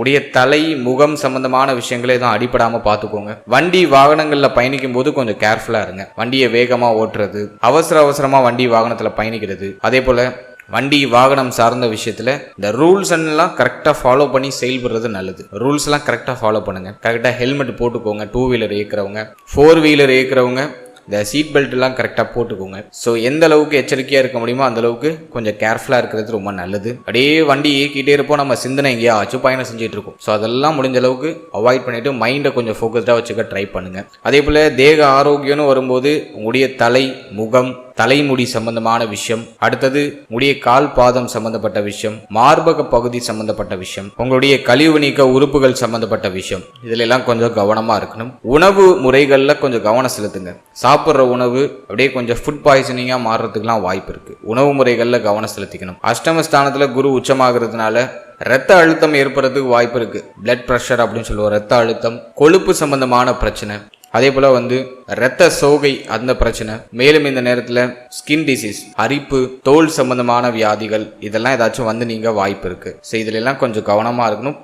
உடைய தலை, முகம் சம்பந்தமான விஷயங்களை தான் அடிப்படாம பார்த்துக்கோங்க. வண்டி வாகனங்கள்ல பயணிக்கும் போது கொஞ்சம் கேர்ஃபுல்லா இருங்க. வண்டியை வேகமா ஓட்டுறது, அவசரமா வண்டி வாகனத்துல பயணிக்கிறது, அதே போல வண்டி வாகனம் சார்ந்த விஷயத்துல இந்த ரூல்ஸ் எல்லாம் கரெக்டா ஃபாலோ பண்ணி செயல்படுறது நல்லது. ரூல்ஸ் எல்லாம் கரெக்டா ஃபாலோ பண்ணுங்க. கரெக்டா ஹெல்மெட் போட்டுக்கோங்க. 2 வீலர் இயக்குறவங்க, 4 வீலர் இயக்குறவங்க இந்த சீட் பெல்ட் எல்லாம் கரெக்டா போட்டுக்கோங்க. ஸோ எந்த அளவுக்கு எச்சரிக்கையா இருக்க முடியுமோ அந்த அளவுக்கு கொஞ்சம் கேர்ஃபுல்லா இருக்கிறது ரொம்ப நல்லது. அப்படியே வண்டி இயக்கிட்டே இருப்போம், நம்ம சிந்தனை எங்கேயாச்சும் பயணம் செஞ்சுட்டு இருக்கோம். ஸோ அதெல்லாம் முடிஞ்ச அளவுக்கு அவாய்ட் பண்ணிட்டு மைண்டை கொஞ்சம் ஃபோக்கஸ்டா வச்சுக்க ட்ரை பண்ணுங்க. அதே போல தேக ஆரோக்கியம்னு வரும்போது உங்களுடைய தலை, முகம், தலைமுடி சம்பந்தமான விஷயம், அடுத்தது உங்களுடைய கால் பாதம் சம்பந்தப்பட்ட விஷயம், மார்பக பகுதி சம்பந்தப்பட்ட விஷயம், உங்களுடைய கழிவு நீக்க உறுப்புகள் சம்பந்தப்பட்ட விஷயம், இதுல எல்லாம் கொஞ்சம் கவனமா இருக்கணும். உணவு முறைகள்ல கொஞ்சம் கவனம் செலுத்துங்க. சாப்பிட்ற உணவு அப்படியே கொஞ்சம் ஃபுட் பாய்சனிங்கா மாறுறதுக்குலாம் வாய்ப்பு இருக்கு. உணவு முறைகள்ல கவனம் செலுத்திக்கணும். அஷ்டமஸ்தானத்துல குரு உச்சமாகிறதுனால ரத்த அழுத்தம் ஏற்படுறதுக்கு வாய்ப்பு இருக்கு. பிளட் பிரஷர் அப்படின்னு சொல்லுவோம். ரத்த அழுத்தம், கொழுப்பு சம்பந்தமான பிரச்சனை, அதே போல இரத்த சோகை, அந்த பிரச்சனை. மேலும் இந்த நேரத்துல ஸ்கின் டிசீஸ், அரிப்பு, தோல் சம்பந்தமான வியாதிகள், இதெல்லாம் ஏதாச்சும் நீங்க வாய்ப்பு இருக்கு. ஸோ இதுல எல்லாம் கொஞ்சம் கவனமா இருக்கணும்.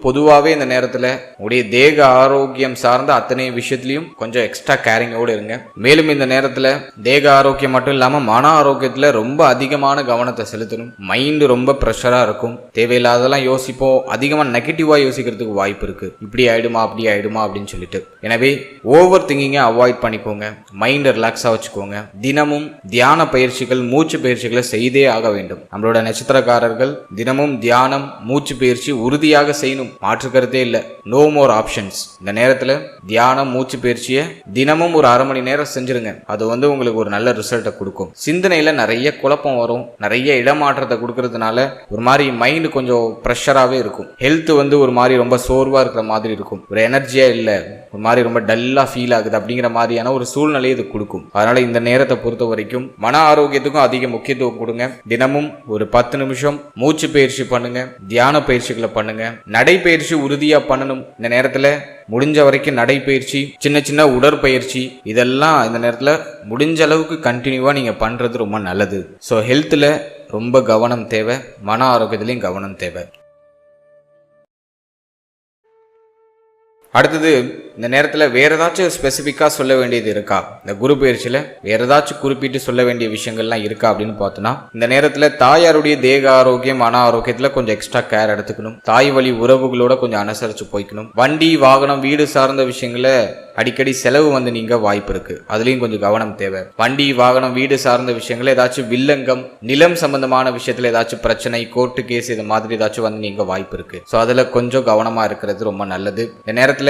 பொதுவாகவே இந்த நேரத்துல உடைய தேக ஆரோக்கியம் சார்ந்த அத்தனை விஷயத்திலையும் கொஞ்சம் எக்ஸ்ட்ரா கேரிங்கோடு இருங்க. மேலும் இந்த நேரத்துல தேக ஆரோக்கியம் மட்டும் இல்லாம மன ஆரோக்கியத்துல ரொம்ப அதிகமான கவனத்தை செலுத்தணும். மைண்டு ரொம்ப ப்ரெஷரா இருக்கும். தேவையில்லாதெல்லாம் யோசிப்போம். அதிகமா நெகட்டிவா யோசிக்கிறதுக்கு வாய்ப்பு இருக்கு. இப்படி ஆயிடுமா அப்படி ஆயிடுமா அப்படின்னு சொல்லிட்டு. எனவே ஓவர் திங்கிங்கை அவாய்ட் பண்ணிக்கோங்க. மைண்டை ரிலாக்ஸா வச்சுக்கோங்க. தினமும் தியான பயிற்சிகள், மூச்சு பயிற்சிகளை செய்தே ஆக வேண்டும். நம்மளோட நட்சத்திரக்காரர்கள் தினமும் தியானம், மூச்சு பயிற்சி உறுதியாக செய்யணும். மாற்று கருத்தே இல்லை. No more options. இந்த நேரத்தில் தியானம், மூச்சு பயிற்சியை தினமும் ஒரு அரை மணி நேரம் செஞ்சிருங்க. அது உங்களுக்கு ஒரு நல்ல ரிசல்ட்டை கொடுக்கும். சிந்தனையில நிறைய குழப்பம் வரும், நிறைய இடமாற்றத்தை கொடுக்கறதுனால ஒரு மாதிரி மைண்ட் கொஞ்சம் ப்ரெஷராகவே இருக்கும். ஹெல்த் ஒரு மாதிரி ரொம்ப சோர்வா இருக்கிற மாதிரி இருக்கும். ஒரு எனர்ஜியா இல்லை, ஒரு மாதிரி ரொம்ப டல்லா ஃபீல் ஆகுது அப்படிங்கிற மாதிரியான ஒரு சூழ்நிலையை இது கொடுக்கும். அதனால இந்த நேரத்தை பொறுத்த வரைக்கும் மன ஆரோக்கியத்துக்கும் அதிக முக்கியத்துவம் கொடுங்க. தினமும் ஒரு 10 நிமிஷம் மூச்சு பயிற்சி பண்ணுங்க, தியான பயிற்சிகளை பண்ணுங்க, நடைப்பயிற்சி உறுதியா பண்ணணும். இந்த நேரத்துல முடிஞ்ச வரைக்கும் நடைப்பயிற்சி, சின்ன சின்ன உடற்பயிற்சி இதெல்லாம் இந்த நேரத்துல முடிஞ்ச அளவுக்கு கண்டினியூவா நீங்க பண்றது ரொம்ப நல்லது. ஸோ ஹெல்த்ல ரொம்ப கவனம் தேவை, மன ஆரோக்கியத்திலையும் கவனம் தேவை. அடுத்தது, இந்த நேரத்தில் வேற ஏதாச்சும் ஸ்பெசிஃபிக்காக சொல்ல வேண்டியது இருக்கா? இந்த குரு பயிற்சியில் வேற ஏதாச்சும் குறிப்பிட்டு சொல்ல வேண்டிய விஷயங்கள்லாம் இருக்கா அப்படின்னு பார்த்தோன்னா, இந்த நேரத்தில் தாயாருடைய தேக ஆரோக்கியம், மன ஆரோக்கியத்தில் கொஞ்சம் எக்ஸ்ட்ரா கேர் எடுத்துக்கணும். தாய் வழி உறவுகளோட கொஞ்சம் அனுசரித்து போய்க்கணும். வண்டி, வாகனம், வீடு சார்ந்த விஷயங்களை அடிக்கடி செலவு நீங்க வாய்ப்பு இருக்கு. அதுலயும் கொஞ்சம் கவனம் தேவை. வண்டி, வாகனம், வீடு சார்ந்த விஷயங்கள், ஏதாச்சும் வில்லங்கம், நிலம் சம்பந்தமான விஷயத்துல ஏதாச்சும் பிரச்சனை, கோர்ட்டு கேஸ் இது மாதிரி ஏதாச்சும் நீங்க வாய்ப்பு இருக்கு. ஸோ அதுல கொஞ்சம் கவனமா இருக்கிறது ரொம்ப நல்லது. இந்த நேரத்துல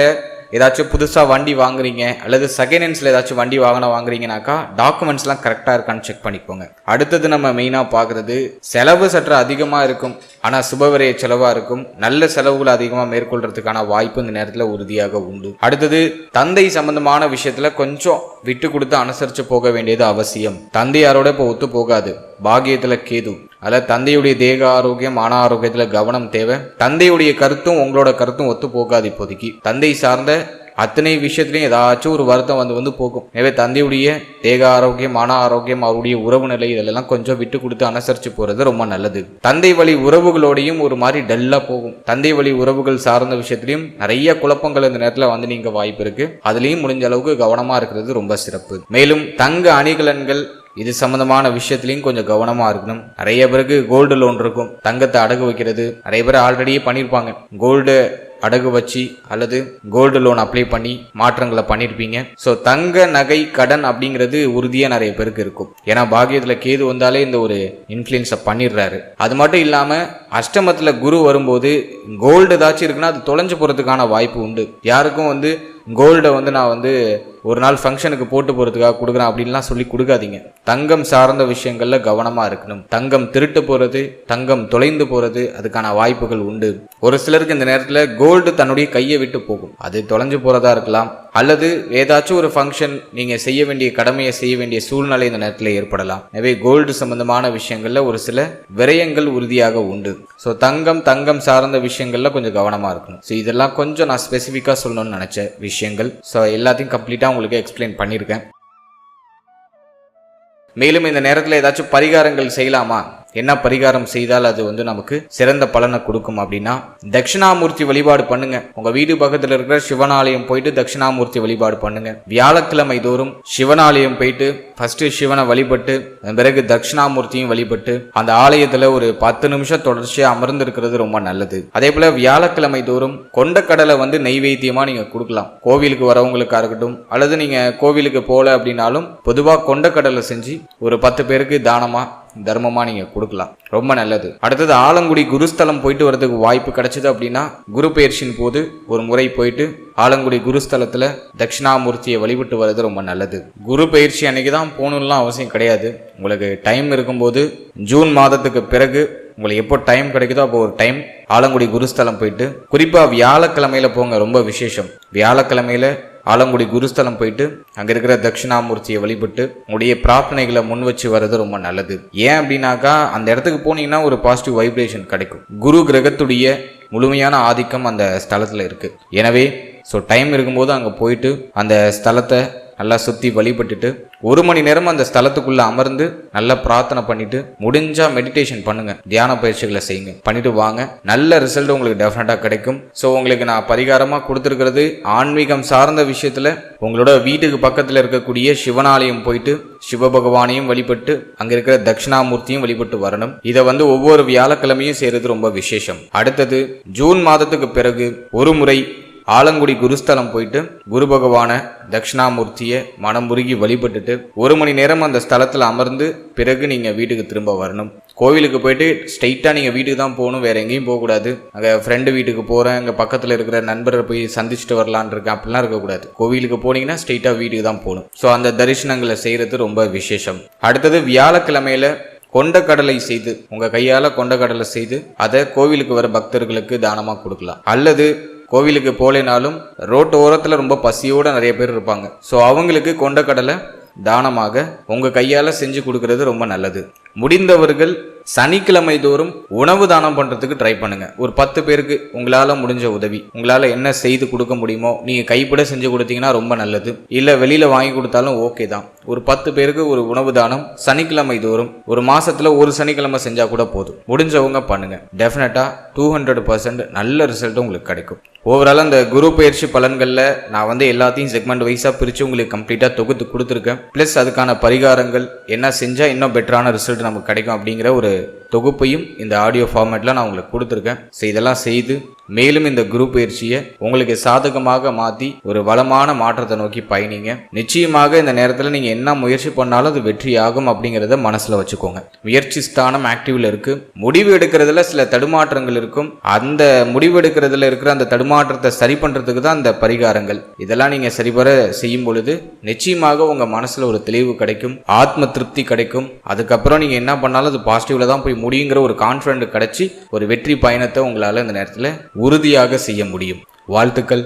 ஏதாச்சும் புதுசா வண்டி வாங்குறீங்க அல்லது செகண்ட் ஹேண்ட்ஸ்ல ஏதாச்சும் வண்டி வாகனம் வாங்குறீங்கனாக்கா டாக்குமெண்ட்ஸ்லாம் கரெக்டா இருக்கான்னு செக் பண்ணிக்கோங்க. அடுத்தது நம்ம மெயினா பாக்குறது, செலவு சற்று அதிகமா இருக்கும், ஆனா சுபவிரய செலவா இருக்கும். நல்ல செலவுகளை அதிகமா மேற்கொள்றதுக்கான வாய்ப்பு இந்த நேரத்துல உறுதியாக உண்டு. அடுத்தது, தந்தை சம்பந்தமான விஷயத்துல கொஞ்சம் விட்டு கொடுத்து அனுசரிச்சு போக வேண்டியது அவசியம். தந்தையாரோட இப்போ ஒத்து போகாது. பாகியத்துல கேது, அதில் தந்தையுடைய தேக ஆரோக்கியம், மன ஆரோக்கியத்துல கவனம் தேவை. தந்தையுடைய கருத்தும் உங்களோட கருத்தும் ஒத்து போகாது. இப்போதைக்கு தந்தை சார்ந்த அத்தனை விஷயத்திலையும் ஏதாச்சும் ஒரு வருத்தம் வந்து போகும். எனவே தந்தையுடைய தேக ஆரோக்கியம், மன ஆரோக்கியம், அவருடைய உறவு நிலை இதெல்லாம் கொஞ்சம் விட்டு கொடுத்து அனுசரிச்சு போறது ரொம்ப நல்லது. தந்தை வழி உறவுகளோடையும் ஒரு மாதிரி டல்லா போகும். தந்தை வழி உறவுகள் சார்ந்த விஷயத்திலையும் நிறைய குழப்பங்கள் இந்த நேரத்தில் நீங்க வாய்ப்பு இருக்கு. அதுலயும் முடிஞ்ச அளவுக்கு கவனமா இருக்கிறது ரொம்ப சிறப்பு. மேலும் தங்க அணிகலன்கள் இது சம்பந்தமான விஷயத்திலையும் கொஞ்சம் கவனமா இருக்கணும். நிறைய பேருக்கு கோல்டு லோன் இருக்கும், தங்கத்தை அடகு வைக்கிறது. நிறைய பேர் ஆல்ரெடியே பண்ணியிருப்பாங்க, கோல்டு அடகு வச்சு அல்லது கோல்டு லோன் அப்ளை பண்ணி மாற்றங்களை பண்ணியிருப்பீங்க. ஸோ தங்க நகை கடன் அப்படிங்கிறது உறுதியாக நிறைய பேருக்கு இருக்கும். ஏன்னா பாகியத்தில் கேது வந்தாலே இந்த ஒரு இன்ஃப்ளூயன்ஸை பண்ணிடுறாரு. அது மட்டும் இல்லாமல் அஷ்டமத்தில் குரு வரும்போது கோல்டு ஏதாச்சும் இருக்குன்னா அது தொலைஞ்சு போகிறதுக்கான வாய்ப்பு உண்டு. யாருக்கும் கோல்டை நான் ஒரு நாள் ஃபங்க்ஷனுக்கு போட்டு போகிறதுக்காக கொடுக்குறேன் அப்படின்லாம் சொல்லி கொடுக்காதீங்க. தங்கம் சார்ந்த விஷயங்கள்ல கவனமாக இருக்கணும். தங்கம் திருட்டு போகிறது, தங்கம் தொலைந்து போகிறது அதுக்கான வாய்ப்புகள் உண்டு. ஒரு சிலருக்கு இந்த நேரத்தில் கோல்டு தன்னுடைய கையை விட்டு போகும். அது தொலைஞ்சு போகிறதா இருக்கலாம், அல்லது ஏதாச்சும் ஒரு ஃபங்க்ஷன் நீங்கள் செய்ய வேண்டிய கடமையை செய்ய வேண்டிய சூழ்நிலை இந்த நேரத்தில் ஏற்படலாம். எனவே கோல்டு சம்பந்தமான விஷயங்கள்ல ஒரு சில விரயங்கள் உறுதியாக உண்டு. ஸோ தங்கம் சார்ந்த விஷயங்கள்ல கொஞ்சம் கவனமாக இருக்கணும். ஸோ இதெல்லாம் கொஞ்சம் நான் ஸ்பெசிஃபிக்காக சொல்லணும்னு நினச்ச விஷயங்கள். ஸோ எல்லாத்தையும் கம்ப்ளீட்டாக உங்களுக்கு எக்ஸ்பிளைன் பண்ணியிருக்கேன். மேலும் இந்த நேரத்தில் ஏதாச்சும் பரிகாரங்கள் செய்யலாமா, என்ன பரிகாரம் செய்தால் அது நமக்கு சிறந்த பலனை கொடுக்கும் அப்படின்னா, தட்சிணாமூர்த்தி வழிபாடு பண்ணுங்க. உங்க வீடு பக்கத்தில் இருக்கிற சிவனாலயம் போயிட்டு தட்சிணாமூர்த்தி வழிபாடு பண்ணுங்க. வியாழக்கிழமை தோறும் சிவனாலயம் போயிட்டு ஃபர்ஸ்ட் சிவனை வழிபட்டு பிறகு தட்சிணாமூர்த்தியும் வழிபட்டு அந்த ஆலயத்துல ஒரு 10 நிமிஷம் தொடர்ச்சியா அமர்ந்து இருக்கிறது ரொம்ப நல்லது. அதே போல வியாழக்கிழமை தோறும் கொண்டக்கடலை நெய்வேத்தியமா நீங்க கொடுக்கலாம். கோவிலுக்கு வரவங்களுக்கா இருக்கட்டும், அல்லது நீங்க கோவிலுக்கு போல அப்படின்னாலும் பொதுவாக கொண்டக்கடலை செஞ்சு ஒரு 10 பேருக்கு தானமா தர்மமா நீங்க கொடுக்கலாம், ரொம்ப நல்லது. அடுத்தது, ஆலங்குடி குருஸ்தலம் போயிட்டு வரதுக்கு வாய்ப்பு கிடைச்சது அப்படின்னா குரு பயிற்சியின் போது ஒரு முறை போயிட்டு ஆலங்குடி குருஸ்தலத்துல தட்சிணாமூர்த்தியை வழிபட்டு வர்றது ரொம்ப நல்லது. குரு பயிற்சி அன்னைக்கு தான் போகணும்லாம் அவசியம் கிடையாது. உங்களுக்கு டைம் இருக்கும்போது ஜூன் மாதத்துக்கு பிறகு உங்களுக்கு எப்போ டைம் கிடைக்குதோ அப்போ ஒரு டைம் ஆலங்குடி குருஸ்தலம் போயிட்டு, குறிப்பா வியாழக்கிழமையில போங்க, ரொம்ப விசேஷம். வியாழக்கிழமையில ஆலங்குடி குருஸ்தலம் போயிட்டு அங்க இருக்கிற தட்சிணாமூர்த்தியை வழிபட்டு உங்களுடைய பிரார்த்தனைகளை முன் வச்சு வர்றது ரொம்ப நல்லது. ஏன் அப்படின்னாக்கா அந்த இடத்துக்கு போனீங்கன்னா ஒரு பாசிட்டிவ் வைப்ரேஷன் கிடைக்கும். குரு கிரகத்துடைய முழுமையான ஆதிக்கம் அந்த ஸ்தலத்துல இருக்கு. எனவே டைம் இருக்கும்போது அங்க போயிட்டு அந்த ஸ்தலத்தை நல்லா சுற்றி வழிபட்டுட்டு 1 மணி நேரம் அந்த ஸ்தலத்துக்குள்ள அமர்ந்து நல்லா பிரார்த்தனை பண்ணிட்டு முடிஞ்சா மெடிடேஷன் பண்ணுங்க, தியான பயிற்சிகளை செய்யுங்க, பண்ணிட்டு வாங்க. நல்ல ரிசல்ட் உங்களுக்கு டெஃபினட்டா கிடைக்கும். ஸோ உங்களுக்கு நான் பரிகாரமாக கொடுத்துருக்கிறது ஆன்மீகம் சார்ந்த விஷயத்துல உங்களோட வீட்டுக்கு பக்கத்தில் இருக்கக்கூடிய சிவனாலயம் போயிட்டு சிவபகவானையும் வழிபட்டு அங்க இருக்கிற தட்சிணாமூர்த்தியும் வழிபட்டு வரணும். இதை ஒவ்வொரு வியாழக்கிழமையும் செய்யறது ரொம்ப விசேஷம். அடுத்தது, ஜூன் மாதத்துக்கு பிறகு ஒரு முறை ஆலங்குடி குருஸ்தலம் போயிட்டு குரு பகவான தட்சிணாமூர்த்தியை மனமுருகி வழிபட்டுட்டு 1 மணி நேரம் அந்த ஸ்தலத்தில் அமர்ந்து பிறகு நீங்கள் வீட்டுக்கு திரும்ப வரணும். கோவிலுக்கு போயிட்டு ஸ்ட்ரைட்டாக நீங்கள் வீட்டுக்கு தான் போகணும், வேறு எங்கேயும் போகக்கூடாது. அங்கே ஃப்ரெண்டு வீட்டுக்கு போகிறேன், அங்கே பக்கத்தில் இருக்கிற நண்பரை போய் சந்திச்சுட்டு வரலான் இருக்கேன் அப்படிலாம் இருக்கக்கூடாது. கோவிலுக்கு போனீங்கன்னா ஸ்ட்ரைட்டாக வீட்டுக்கு தான் போகணும். ஸோ அந்த தரிசனங்களை செய்கிறது ரொம்ப விசேஷம். அடுத்தது வியாழக்கிழமையில கொண்டக்கடலை செய்து உங்கள் கையால் கொண்டக்கடலை செய்து அதை கோவிலுக்கு வர பக்தர்களுக்கு தானமாக கொடுக்கலாம். அல்லது கோவிலுக்கு போலேனாலும் ரோட்டு ஓரத்தில் ரொம்ப பசியோடு நிறைய பேர் இருப்பாங்க. ஸோ அவங்களுக்கு கொண்டக்கடலை தானமாக உங்கள் கையால் செஞ்சு கொடுக்கறது ரொம்ப நல்லது. முடிந்தவர்கள் சனிக்கிழமை தோறும் உணவு தானம் பண்ணுறதுக்கு ட்ரை பண்ணுங்க. ஒரு 10 பேருக்கு உங்களால் முடிஞ்ச உதவி, உங்களால் என்ன செய்து கொடுக்க முடியுமோ நீங்கள் கைப்பட செஞ்சு கொடுத்தீங்கன்னா ரொம்ப நல்லது. இல்லை வெளியில் வாங்கி கொடுத்தாலும் ஓகே தான். ஒரு 10 பேருக்கு ஒரு உணவு தானம் சனிக்கிழமை தோறும் ஒரு மாசத்துல ஒரு சனிக்கிழமை செஞ்சா கூட போதும். முடிஞ்சவங்க பண்ணுங்க. டெஃபினட்டா 200% நல்ல ரிசல்ட் உங்களுக்கு கிடைக்கும். ஓவரால் அந்த குரு பயிற்சி பலன்களில் நான் எல்லாத்தையும் செக்மெண்ட் வைஸாக பிரித்து உங்களுக்கு கம்ப்ளீட்டாக தொகுத்து கொடுத்துருக்கேன். ப்ளஸ் அதுக்கான பரிகாரங்கள் என்ன செஞ்சால் இன்னும் பெட்டரான ரிசல்ட் நமக்கு கிடைக்கும் அப்படிங்கிற ஒரு தொகுப்பையும் இந்த ஆடியோ ஃபார்மேட்டில் நான் உங்களுக்கு கொடுத்துருக்கேன். ஸோ இதெல்லாம் செய்து மேலும் இந்த குரு பயிற்சியை உங்களுக்கு சாதகமாக மாற்றி ஒரு வளமான மாற்றத்தை நோக்கி பயணிங்க. நிச்சயமாக இந்த நேரத்தில் நீங்கள் என்ன முயற்சி பண்ணாலும் அது வெற்றியாகும் அப்படிங்கிறத மனசில் வச்சுக்கோங்க. முயற்சி ஸ்தானம் ஆக்டிவ்ல இருக்கு. முடிவு எடுக்கிறதுல சில தடுமாற்றங்கள் இருக்கும். அந்த முடிவு எடுக்கிறதுல இருக்கிற அந்த தடுமாற்றத்தை சரி பண்ணுறதுக்கு தான் அந்த பரிகாரங்கள். இதெல்லாம் நீங்கள் சரிபர செய்யும் பொழுது நிச்சயமாக உங்கள் மனசில் ஒரு தெளிவு கிடைக்கும், ஆத்ம திருப்தி கிடைக்கும். அதுக்கப்புறம் நீங்கள் என்ன பண்ணாலும் அது பாசிட்டிவ்ல தான் போய் முடியுங்கிற ஒரு கான்ஃபிடென்ட் கிடைச்சி ஒரு வெற்றி பயணத்தை உங்களால் இந்த நேரத்தில் உறுதியாக செய்ய முடியும். வாழ்த்துக்கள்.